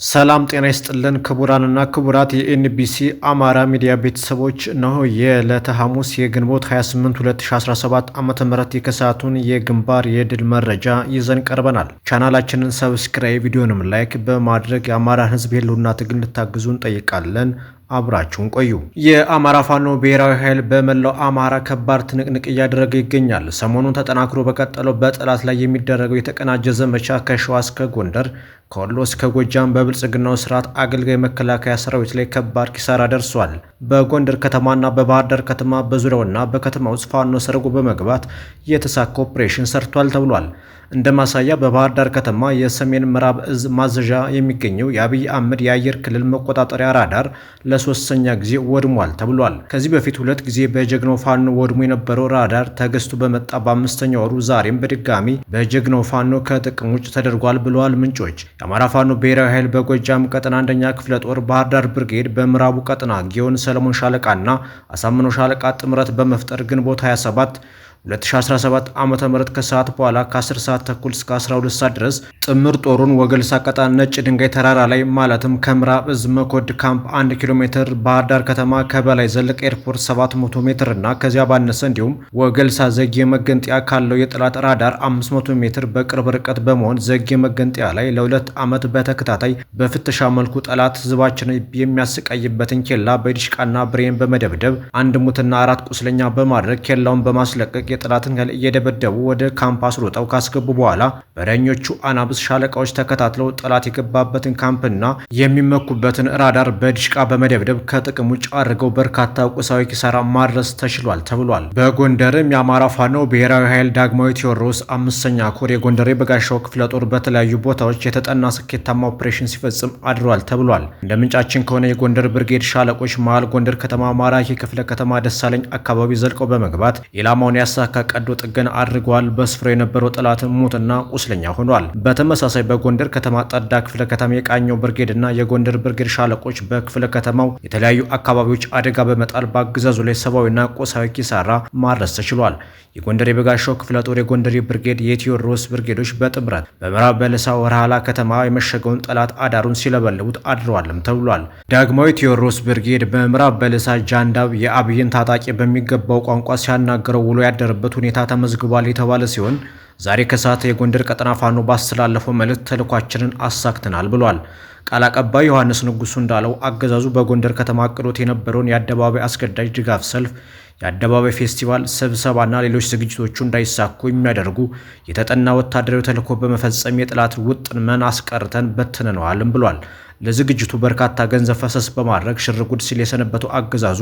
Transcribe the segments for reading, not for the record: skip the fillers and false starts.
ሰላም ጤና ይስጥልን ክቡራንና ክቡራት የኤንቢሲ አማራ ሚዲያ ቤተሰቦች ነው። የዕለተ ሐሙስ የግንቦት 28 2017 ዓ.ም የከሰዓቱን የግንባር የድል መረጃ ይዘን ቀርበናል። ቻናላችንን ሰብስክራይብ፣ ቪዲዮንም ላይክ በማድረግ የአማራ ሕዝብ የህልውና ትግል እንድታግዙን ጠይቃለን። አብራችሁን ቆዩ። የአማራ ፋኖ ብሔራዊ ኃይል በመላው አማራ ከባድ ትንቅንቅ እያደረገ ይገኛል። ሰሞኑን ተጠናክሮ በቀጠለው በጠላት ላይ የሚደረገው የተቀናጀ ዘመቻ ከሸዋ እስከ ጎንደር፣ ከወሎ እስከ ጎጃም በብልጽግናው ስርዓት አገልጋይ መከላከያ ሰራዊት ላይ ከባድ ኪሳራ ደርሷል። በጎንደር ከተማና በባህር ዳር ከተማ በዙሪያውና በከተማ ውስጥ ፋኖ ሰርጎ በመግባት የተሳካ ኦፕሬሽን ሰርቷል ተብሏል። እንደ ማሳያ በባህር ዳር ከተማ የሰሜን ምዕራብ እዝ ማዘዣ የሚገኘው የአብይ አህመድ የአየር ክልል መቆጣጠሪያ ራዳር ለሶስተኛ ጊዜ ወድሟል ተብሏል። ከዚህ በፊት 2 ጊዜ በጀግናው ፋኖ ወድሞ የነበረው ራዳር ተገዝቶ በመጣ በ5ኛ ወሩ ዛሬም በድጋሚ በጀግናው ፋኖ ከጥቅም ውጭ ተደርጓል ብለዋል ምንጮች። የአማራ ፋኖ ብሔራዊ ኃይል በጎጃም ቀጠና 1ኛ ክፍለ ጦር ባህር ዳር ብርጌድ በምዕራቡ ቀጠና ጊዮን ሰለሞን ሻለቃና አሳምነው ሻለቃ ጥምረት በመፍጠር ግንቦት 27 2017 ዓ.ም ከሰዓት በኋላ ከ10 ሰዓት ተኩል እስከ 12 ሰዓት ድረስ ጥምር ጦሩን ወገልሳ ቀጠና ነጭ ድንጋይ ተራራ ላይ ማለትም ከምዕራብ እዝ መኮድ ካምፕ 1 ኪሎ ሜትር፣ ባህር ዳር ከተማ ከበላይ ዘለቀ ኤርፖርት 700 ሜትር እና ከዚያ ባነሰ እንዲሁም ወገልሳ ዘጌ መገንጠያ ካለው የጠላት ራዳር 500 ሜትር በቅርብ ርቀት በመሆን ዘጌ መገንጠያ ላይ ለ2 ዓመት በተከታታይ በፍተሻ መልኩ ጠላት ህዝባችን የሚያሰቃይበትን ኬላ በዲሽቃና ብሬን በመደብደብ 1 ሙትና 4 ቁስለኛ በማድረግ ኬላውን በማስለቀቅ የጠላትን ኃይል እየደበደቡ ወደ ካምፓስ ሮጠው ካስገቡ በኋላ በረኞቹ አናብስ ሻለቃዎች ተከታትለው ጠላት የገባበትን ካምፕና የሚመኩበትን ራዳር በዲሽቃ በመደብደብ ከጥቅም ውጭ አድርገው በርካታ ቁሳዊ ኪሳራ ማድረስ ተችሏል ተብሏል። በጎንደርም የአማራ ፋኖ ብሔራዊ ኃይል ዳግማዊ ቴዎድሮስ 5ኛ ኮር የጎንደር የበጋሻው ክፍለ ጦር በተለያዩ ቦታዎች የተጠና ስኬታማ ኦፕሬሽን ሲፈጽም አድሯል ተብሏል። እንደ ምንጫችን ከሆነ የጎንደር ብርጌድ ሻለቆች መሃል ጎንደር ከተማ ማራኪ ክፍለ ከተማ ደሳለኝ አካባቢ ዘልቀው በመግባት ኢላማውን ያሳካ ቀዶ ጥገና አድርገዋል። በስፍራው የነበረው ጠላት ሙትና ቁስለኛ ሆኗል። በተመሳሳይ በጎንደር ከተማ ጠዳ ክፍለ ከተማ የቃኘው ብርጌድና የጎንደር ብርጌድ ሻለቆች በክፍለ ከተማው የተለያዩ አካባቢዎች አደጋ በመጣል በአገዛዙ ላይ ሰብአዊና ቁሳዊ ኪሳራ ማድረስ ተችሏል። የጎንደር የበጋሻው ክፍለ ጦር የጎንደር ብርጌድ የቴዎድሮስ ብርጌዶች በጥምረት በምዕራብ በለሳ ወርሃላ ከተማ የመሸገውን ጠላት አዳሩን ሲለበልቡት አድረዋልም ተብሏል። ዳግማዊ ቴዎድሮስ ብርጌድ በምዕራብ በለሳ ጃንዳብ የአብይን ታጣቂ በሚገባው ቋንቋ ሲያናገረው ውሎ ያደረበት ሁኔታ ተመዝግቧል የተባለ ሲሆን ዛሬ ከሰዓት የጎንደር ቀጠና ፋኖ ባስተላለፈው መልእክት ተልኳችንን አሳክተናል ብሏል። ቃል አቀባይ ዮሐንስ ንጉሱ እንዳለው አገዛዙ በጎንደር ከተማ አቅዶት የነበረውን የአደባባይ አስገዳጅ ድጋፍ ሰልፍ፣ የአደባባይ ፌስቲቫል፣ ስብሰባና ሌሎች ዝግጅቶቹ እንዳይሳኩ የሚያደርጉ የተጠና ወታደራዊ ተልዕኮ በመፈጸም የጠላት ውጥን መን አስቀርተን በትነነዋልም ብሏል። ለዝግጅቱ በርካታ ገንዘብ ፈሰስ በማድረግ ሽርጉድ ሲል የሰነበተው አገዛዙ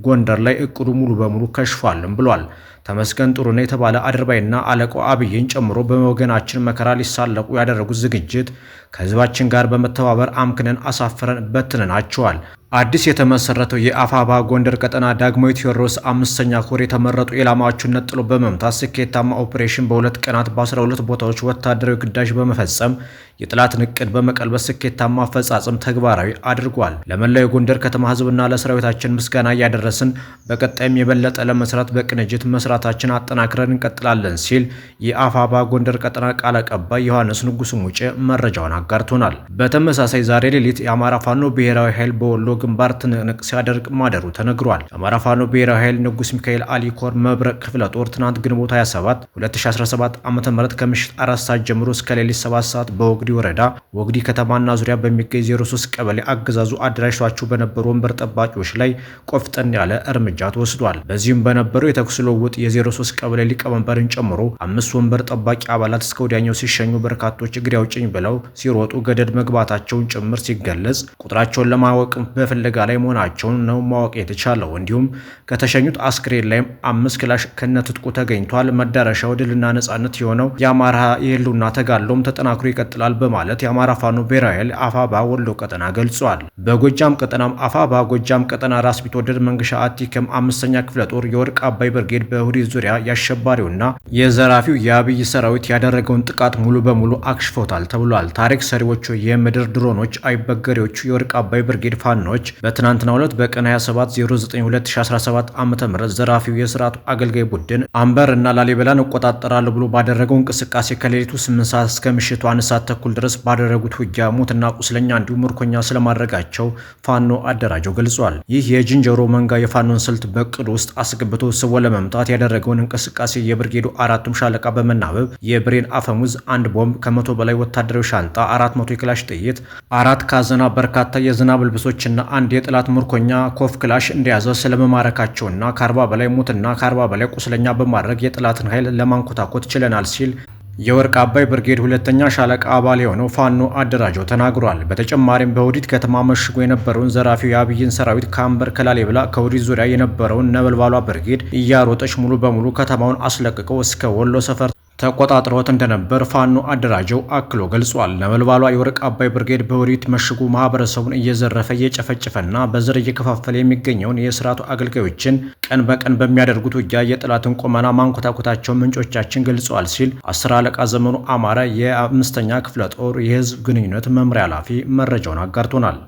ጎንደር ላይ እቅዱ ሙሉ በሙሉ ከሽፏልም ብሏል። ተመስገን ጥሩነህ የተባለ አድርባይና አለቃው አብይን ጨምሮ በወገናችን መከራ ሊሳለቁ ያደረጉት ዝግጅት ከህዝባችን ጋር በመተባበር አምክነን አሳፍረን በትነናቸዋል። አዲስ የተመሰረተው የአፋባ ጎንደር ቀጠና ዳግማዊ ቴዎድሮስ 5ኛ ኮር የተመረጡ ኢላማዎችን ነጥሎ በመምታት ስኬታማ ኦፕሬሽን በ2 ቀናት በ12 ቦታዎች ወታደራዊ ግዳጅ በመፈጸም የጠላትን እቅድ በመቀልበስ ስኬታማ አፈጻጸም ተግባራዊ አድርጓል። ለመላው የጎንደር ከተማ ህዝብና ለሰራዊታችን ምስጋና እያደረስን በቀጣይም የበለጠ ለመስራት በቅንጅት መስራታችን አጠናክረን እንቀጥላለን ሲል የአፋባ ጎንደር ቀጠና ቃል አቀባይ ዮሐንስ ንጉሱ ሙጬ መረጃውን አጋርቶናል። በተመሳሳይ ዛሬ ሌሊት የአማራ ፋኖ ብሔራዊ ኃይል በወሎ ግንባር ትንቅንቅ ሲያደርግ ማደሩ ተነግሯል። የአማራ ፋኖ ብሔራዊ ኃይል ንጉስ ሚካኤል አሊ ኮር መብረቅ ክፍለ ጦር ትናንት ግንቦት 27 2017 ዓ.ም ከምሽት 4 ሰዓት ጀምሮ እስከ ሌሊት 7 ሰዓት በወግዲ ወረዳ ወግዲ ከተማና ዙሪያ በሚገኝ 03 ቀበሌ አገዛዙ አደራጅቷቸው በነበሩ ወንበር ጠባቂዎች ላይ ቆፍጠን ያለ እርምጃ ተወስዷል። በዚህም በነበረው የተኩስ ልውውጥ የ03 ቀበሌ ሊቀመንበርን ጨምሮ 5 ወንበር ጠባቂ አባላት እስከ ወዲያኛው ሲሸኙ በርካቶች እግሬ አውጭኝ ብለው ሲሮጡ ገደል መግባታቸውን ጭምር ሲገለጽ ቁጥራቸውን ለማወቅ በፍለጋ ላይ መሆናቸውን ነው ማወቅ የተቻለው። እንዲሁም ከተሸኙት አስክሬን ላይም 5 ክላሽ ከነትጥቁ ተገኝቷል። መዳረሻው ድልና ነጻነት የሆነው የአማራ የህልውና ተጋድሎም ተጠናክሮ ይቀጥላል በማለት የአማራ ፋኖ ብሔራዊ ኃይል አፋባ ወሎ ቀጠና ገልጿል። በጎጃም ቀጠናም አፋባ ጎጃም ቀጠና ራስ ቢትወደድ መንገሻ አቲከም 5ኛ ክፍለ ጦር የወርቅ አባይ ብርጌድ በሁዲት ዙሪያ ያሸባሪውና የዘራፊው የአብይ ሰራዊት ያደረገውን ጥቃት ሙሉ በሙሉ አክሽፎታል ተብሏል። ታሪክ ሰሪዎቹ የምድር ድሮኖች አይበገሬዎቹ የወርቅ አባይ ብርጌድ ፋኖ ወገኖች በትናንትናው ዕለት በቀን 27/09/2017 ዓ.ም ዘራፊው የስርዓቱ አገልጋይ ቡድን አንበር እና ላሊበላን እቆጣጠራለሁ ብሎ ባደረገው እንቅስቃሴ ከሌሊቱ 8 ሰዓት እስከ ምሽቱ 1 ሰዓት ተኩል ድረስ ባደረጉት ውጊያ ሙትና ቁስለኛ እንዲሁም ምርኮኛ ስለማድረጋቸው ፋኖ አደራጀው ገልጿል። ይህ የጅንጀሮ መንጋ የፋኖን ስልት በቅድ ውስጥ አስገብቶ ስቦ ለመምጣት ያደረገውን እንቅስቃሴ የብርጌዱ አራቱም ሻለቃ በመናበብ የብሬን አፈሙዝ፣ 1 ቦምብ፣ ከ100 በላይ ወታደራዊ ሻንጣ፣ 400 የክላሽ ጥይት፣ 4 ካዘና፣ በርካታ የዝናብ ልብሶችና 1 የጠላት ምርኮኛ ኮፍ ክላሽ እንደያዘ ስለመማረካቸውና ከ40 በላይ ሙትና ከ40 በላይ ቁስለኛ በማድረግ የጠላትን ኃይል ለማንኮታኮት ችለናል ሲል የወርቅ አባይ ብርጌድ 2ኛ ሻለቃ አባል የሆነው ፋኖ አደራጀው ተናግሯል። በተጨማሪም በውዲት ከተማ መሽጎ የነበረውን ዘራፊው የአብይን ሰራዊት ከአንበር ከላሊበላ ከውዲት ዙሪያ የነበረውን ነበልባሏ ብርጌድ እያሮጠች ሙሉ በሙሉ ከተማውን አስለቅቀው እስከ ወሎ ሰፈር ተቆጣጥሮት እንደነበር ፋኖ አደራጀው አክሎ ገልጿል። ነበልባሏ የወርቅ አባይ ብርጌድ በውዲት መሽጉ ማህበረሰቡን እየዘረፈ እየጨፈጨፈና በዘር እየከፋፈለ የሚገኘውን የስርዓቱ አገልጋዮችን ቀን በቀን በሚያደርጉት ውጊያ የጠላትን ቁመና ማንኮታኮታቸውን ምንጮቻችን ገልጸዋል ሲል 10 አለቃ ዘመኑ አማረ የ5ኛ ክፍለ ጦር የህዝብ ግንኙነት መምሪያ ኃላፊ መረጃውን አጋርቶናል።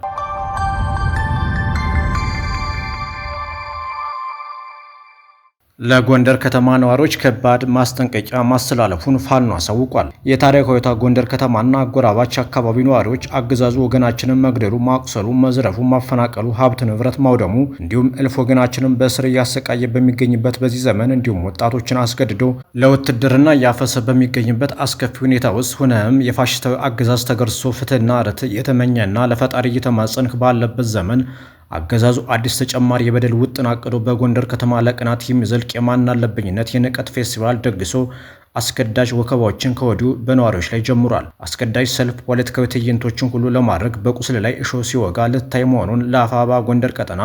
ለጎንደር ከተማ ነዋሪዎች ከባድ ማስጠንቀቂያ ማስተላለፉን ፋኖ አሳውቋል። የታሪካዊቷ ጎንደር ከተማና አጎራባች አካባቢ ነዋሪዎች አገዛዙ ወገናችንን መግደሉ፣ ማቁሰሉ፣ መዝረፉ፣ ማፈናቀሉ፣ ሀብት ንብረት ማውደሙ እንዲሁም እልፍ ወገናችንን በእስር እያሰቃየ በሚገኝበት በዚህ ዘመን እንዲሁም ወጣቶችን አስገድዶ ለውትድርና እያፈሰ በሚገኝበት አስከፊ ሁኔታ ውስጥ ሆነም የፋሽስታዊ አገዛዝ ተገርሶ ፍትህና ርትዕ የተመኘና ለፈጣሪ እየተማጸንክ ባለበት ዘመን አገዛዙ አዲስ ተጨማሪ የበደል ውጥን አቅዶ በጎንደር ከተማ ለቀናት የሚዘልቅ የማናለብኝነት የንቀት ፌስቲቫል ደግሶ አስገዳጅ ወከባዎችን ከወዲሁ በነዋሪዎች ላይ ጀምሯል። አስገዳጅ ሰልፍ፣ ፖለቲካዊ ትዕይንቶችን ሁሉ ለማድረግ በቁስል ላይ እሾህ ሲወጋ ልታይ መሆኑን ለአፋባ ጎንደር ቀጠና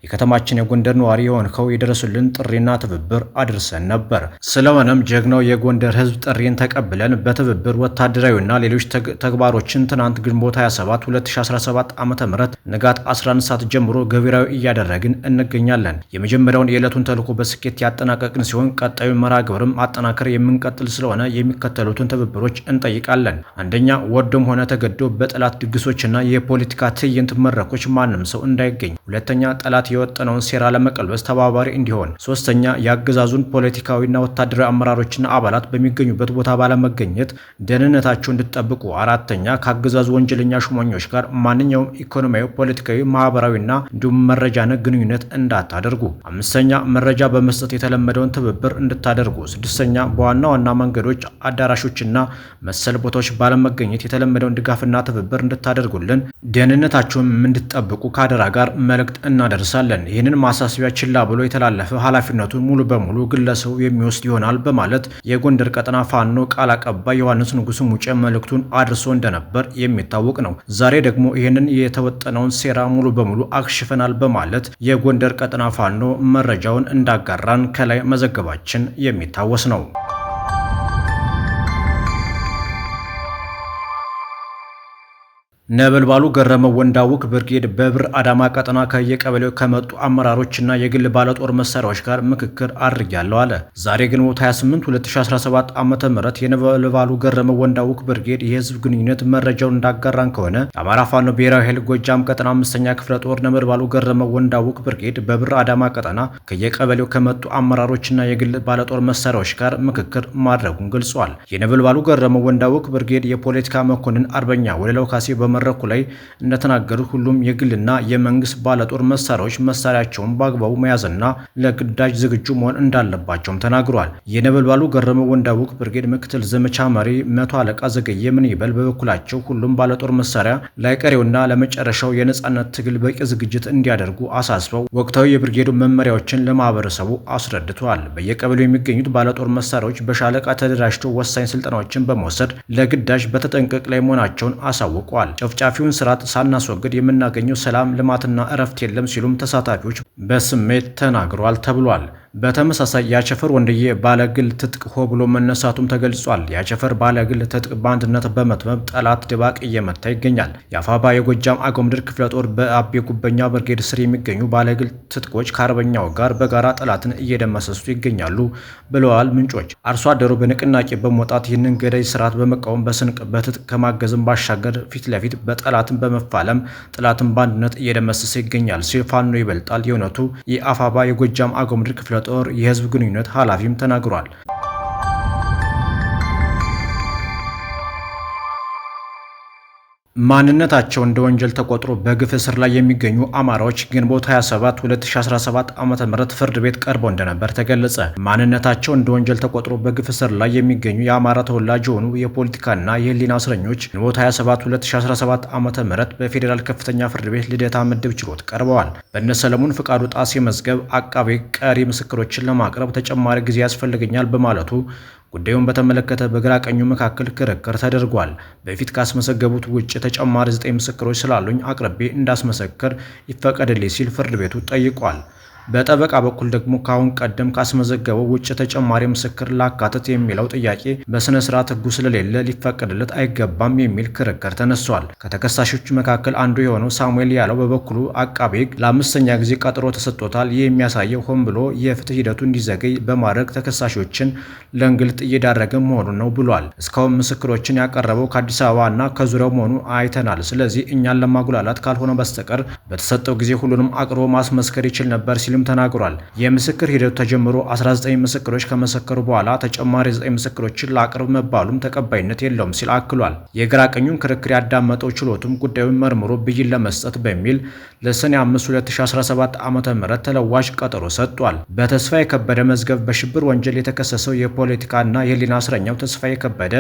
የከተማችን የጎንደር ነዋሪ የሆንከው የደረሱልን ጥሪና ትብብር አድርሰን ነበር። ስለሆነም ጀግናው የጎንደር ህዝብ ጥሪን ተቀብለን በትብብር ወታደራዊና ሌሎች ተግባሮችን ትናንት ግንቦት 27 2017 ዓ.ም ንጋት 11 ሰዓት ጀምሮ ገቢራዊ እያደረግን እንገኛለን። የመጀመሪያውን የዕለቱን ተልዕኮ በስኬት ያጠናቀቅን ሲሆን ቀጣዩ መርሃ ግብርም አጠናከር የምንቀጥል ስለሆነ የሚከተሉትን ትብብሮች እንጠይቃለን። አንደኛ፣ ወዶም ሆነ ተገዶ በጠላት ድግሶችና የፖለቲካ ትዕይንት መድረኮች ማንም ሰው እንዳይገኝ። ሁለተኛ፣ ጠላት የወጠነውን ሴራ ለመቀልበስ ተባባሪ እንዲሆን። ሶስተኛ፣ የአገዛዙን ፖለቲካዊና ወታደራዊ አመራሮችና አባላት በሚገኙበት ቦታ ባለመገኘት ደህንነታቸው እንድትጠብቁ። አራተኛ፣ ከአገዛዙ ወንጀለኛ ሹመኞች ጋር ማንኛውም ኢኮኖሚያዊ፣ ፖለቲካዊ፣ ማህበራዊና እንዲሁም መረጃ ነክ ግንኙነት እንዳታደርጉ። አምስተኛ፣ መረጃ በመስጠት የተለመደውን ትብብር እንድታደርጉ። ስድስተኛ፣ በዋና ዋና መንገዶች፣ አዳራሾችና መሰል ቦታዎች ባለመገኘት የተለመደውን ድጋፍና ትብብር እንድታደርጉልን፣ ደህንነታቸውን እንድትጠብቁ ከአደራ ጋር መልእክት እናደርሳለን። ይህንን ማሳሰቢያ ችላ ብሎ የተላለፈ ኃላፊነቱን ሙሉ በሙሉ ግለሰቡ የሚወስድ ይሆናል በማለት የጎንደር ቀጠና ፋኖ ቃል አቀባይ ዮሐንስ ንጉሱ ሙጬ መልእክቱን አድርሶ እንደነበር የሚታወቅ ነው። ዛሬ ደግሞ ይህንን የተወጠነውን ሴራ ሙሉ በሙሉ አክሽፈናል በማለት የጎንደር ቀጠና ፋኖ መረጃውን እንዳጋራን ከላይ መዘገባችን የሚታወስ ነው። ነበልባሉ ገረመው ወንዳውክ ብርጌድ በብር አዳማ ቀጠና ከየቀበሌው ከመጡ አመራሮችና የግል ባለጦር መሳሪያዎች ጋር ምክክር አድርጊያለሁ አለ። ዛሬ ግንቦት 28 2017 ዓ.ም የነበልባሉ ገረመው ወንዳውክ ብርጌድ የህዝብ ግንኙነት መረጃውን እንዳጋራን ከሆነ የአማራ ፋኖ ብሔራዊ ኃይል ጎጃም ቀጠና 5ኛ ክፍለ ጦር ነበልባሉ ገረመው ወንዳውክ ብርጌድ በብር አዳማ ቀጠና ከየቀበሌው ከመጡ አመራሮችና የግል ባለጦር መሳሪያዎች ጋር ምክክር ማድረጉን ገልጿል። የነበልባሉ ገረመው ወንዳውክ ብርጌድ የፖለቲካ መኮንን አርበኛ ወለላው ካሴ መድረኩ ላይ እንደተናገሩት ሁሉም የግልና የመንግስት ባለጦር መሳሪያቸውን በአግባቡ መያዝና ለግዳጅ ዝግጁ መሆን እንዳለባቸውም ተናግሯል። የነበልባሉ ገረመው ወንዳውክ ብርጌድ ምክትል ዘመቻ መሪ 100 አለቃ ዘገየ ምን ይበል በበኩላቸው ሁሉም ባለጦር መሳሪያ ለቀሪውና ለመጨረሻው የነጻነት ትግል በቂ ዝግጅት እንዲያደርጉ አሳስበው ወቅታዊ የብርጌዱ መመሪያዎችን ለማህበረሰቡ አስረድተዋል። በየቀበሌው የሚገኙት ባለጦር መሳሪያዎች በሻለቃ ተደራጅተው ወሳኝ ስልጠናዎችን በመውሰድ ለግዳጅ በተጠንቀቅ ላይ መሆናቸውን አሳውቀዋል። ጨፍጫፊውን ስርዓት ሳናስወግድ የምናገኘው ሰላም፣ ልማትና እረፍት የለም ሲሉም ተሳታፊዎች በስሜት ተናግረዋል ተብሏል። በተመሳሳይ የአቸፈር ወንድዬ ባለግል ትጥቅ ሆ ብሎ መነሳቱም ተገልጿል። የአቸፈር ባለግል ትጥቅ በአንድነት በመትመም ጠላት ድባቅ እየመታ ይገኛል። የአፋባ የጎጃም አገው ምድር ክፍለ ጦር በአቤ ጉበኛ ብርጌድ ስር የሚገኙ ባለግል ትጥቆች ከአርበኛው ጋር በጋራ ጠላትን እየደመሰሱ ይገኛሉ ብለዋል ምንጮች። አርሶ አደሩ በንቅናቄ በመውጣት ይህንን ገዳይ ስርዓት በመቃወም በስንቅ በትጥቅ ከማገዝም ባሻገር ፊት ለፊት በጠላትን በመፋለም ጠላትን በአንድነት እየደመሰሰ ይገኛል ሲል ፋኖ ይበልጣል የእውነቱ የአፋባ የጎጃም አገው ምድር ክፍለ ጦር የህዝብ ግንኙነት ኃላፊም ተናግሯል። ማንነታቸው እንደ ወንጀል ተቆጥሮ በግፍ እስር ላይ የሚገኙ አማራዎች ግንቦት 27 2017 ዓ.ም ፍርድ ቤት ቀርበው እንደነበር ተገለጸ። ማንነታቸው እንደ ወንጀል ተቆጥሮ በግፍ እስር ላይ የሚገኙ የአማራ ተወላጅ የሆኑ የፖለቲካና የህሊና እስረኞች ግንቦት 27 2017 ዓ.ም በፌዴራል ከፍተኛ ፍርድ ቤት ልደታ ምድብ ችሎት ቀርበዋል። በእነ ሰለሞን ፍቃዱ ጣሴ መዝገብ አቃቤ ቀሪ ምስክሮችን ለማቅረብ ተጨማሪ ጊዜ ያስፈልገኛል በማለቱ ጉዳዩን በተመለከተ በግራ ቀኙ መካከል ክርክር ተደርጓል። በፊት ካስመዘገቡት ውጭ ተጨማሪ 9 ምስክሮች ስላሉኝ አቅርቤ እንዳስመሰክር ይፈቀድልኝ ሲል ፍርድ ቤቱ ጠይቋል። በጠበቃ በኩል ደግሞ ካሁን ቀደም ካስመዘገበው ውጭ ተጨማሪ ምስክር ላካተት የሚለው ጥያቄ በስነ ስርዓት ህጉ ስለሌለ ሊፈቀድለት አይገባም የሚል ክርክር ተነስቷል። ከተከሳሾቹ መካከል አንዱ የሆነው ሳሙኤል ያለው በበኩሉ አቃቤ ህግ ለ5ኛ ጊዜ ቀጠሮ ተሰጥቶታል። ይህ የሚያሳየው ሆን ብሎ የፍትህ ሂደቱ እንዲዘገይ በማድረግ ተከሳሾችን ለእንግልት እየዳረገ መሆኑን ነው ብሏል። እስካሁን ምስክሮችን ያቀረበው ከአዲስ አበባ እና ከዙሪያው መሆኑ አይተናል። ስለዚህ እኛን ለማጉላላት ካልሆነ በስተቀር በተሰጠው ጊዜ ሁሉንም አቅርቦ ማስመስከር ይችል ነበር ሲልም ተናግሯል። የምስክር ሂደቱ ተጀምሮ 19 ምስክሮች ከመሰከሩ በኋላ ተጨማሪ 9 ምስክሮችን ላቅርብ መባሉም ተቀባይነት የለውም ሲል አክሏል። የግራ ቀኙን ክርክር ያዳመጠው ችሎቱም ጉዳዩን መርምሮ ብይን ለመስጠት በሚል ለሰኔ 5 2017 ዓ.ም ተለዋጭ ቀጠሮ ሰጥቷል። በተስፋዬ ከበደ መዝገብ በሽብር ወንጀል የተከሰሰው የፖለቲካና የህሊና እስረኛው ተስፋዬ ከበደ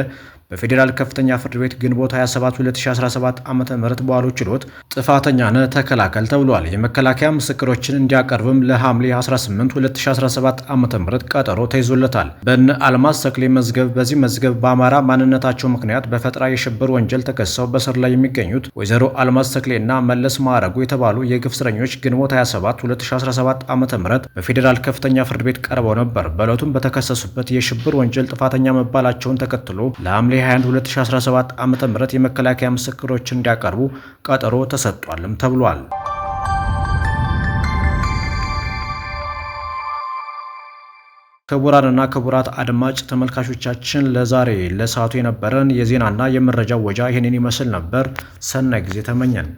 በፌዴራል ከፍተኛ ፍርድ ቤት ግንቦት 27 2017 ዓ.ም በዋለው ችሎት ጥፋተኛ ነህ ተከላከል ተብሏል። የመከላከያ ምስክሮችን እንዲያቀርብም ለሐምሌ 18 2017 ዓ.ም ቀጠሮ ተይዞለታል። በእነ አልማዝ ተክሌ መዝገብ በዚህ መዝገብ በአማራ ማንነታቸው ምክንያት በፈጠራ የሽብር ወንጀል ተከሰው በስር ላይ የሚገኙት ወይዘሮ አልማዝ ተክሌና መለስ ማዕረጉ የተባሉ የግፍ እስረኞች ግንቦት 27 2017 ዓ.ም በፌዴራል ከፍተኛ ፍርድ ቤት ቀርበው ነበር። በዕለቱም በተከሰሱበት የሽብር ወንጀል ጥፋተኛ መባላቸውን ተከትሎ ለሐምሌ 21 2017 ዓ.ም የመከላከያ ምስክሮችን እንዲያቀርቡ ቀጠሮ ተሰጥቷልም ተብሏል። ክቡራንና ክቡራት አድማጭ ተመልካቾቻችን ለዛሬ ለሰዓቱ የነበረን የዜናና የመረጃ ወጃ ይህንን ይመስል ነበር። ሰናይ ጊዜ ተመኘን።